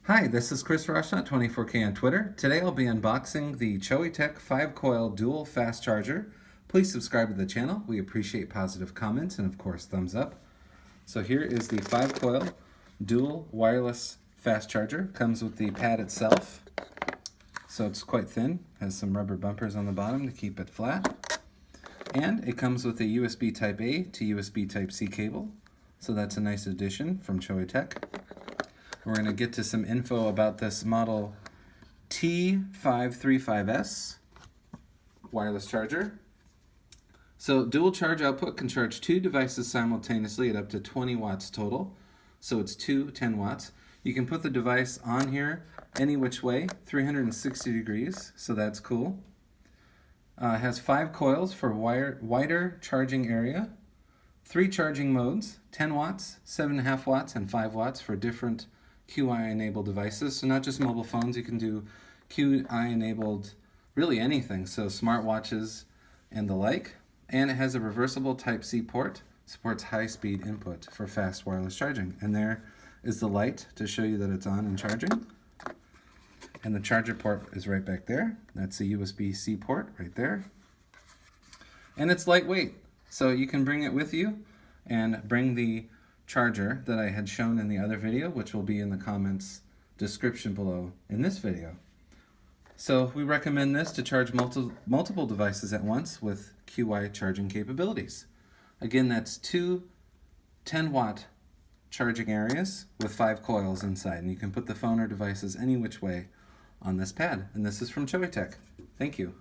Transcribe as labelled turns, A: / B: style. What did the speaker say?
A: Hi, this is Chris Roshnot24K on Twitter. Today I'll be unboxing the Choetech 5-coil dual fast charger. Please subscribe to the channel. We appreciate positive comments and of course thumbs up. So here is the 5-coil dual wireless fast charger. Comes with the pad itself. So it's quite thin, has some rubber bumpers on the bottom to keep it flat. And it comes with a USB Type A to USB Type C cable. So that's a nice addition from Choetech. We're going to get to some info about this model T535S wireless charger. So dual charge output can charge two devices simultaneously at up to 20 watts total. So it's two 10 watts. You can put the device on here any which way, 360 degrees, so that's cool. It has 5 coils for wider charging area, 3 charging modes, 10 watts, 7.5 watts, and 5 watts for different QI-enabled devices. So not just mobile phones, you can do QI-enabled really anything, so smartwatches and the like. And it has a reversible Type-C port, supports high-speed input for fast wireless charging. And there is the light to show you that it's on and charging. And the charger port is right back there. That's the USB-C port right there. And it's lightweight, so you can bring it with you and bring the charger that I had shown in the other video, which will be in the comments description below in this video. So we recommend this to charge multiple devices at once with QI charging capabilities. Again, that's two 10-watt charging areas with 5 coils inside, and you can put the phone or devices any which way on this pad. And this is from Choetech. Thank you.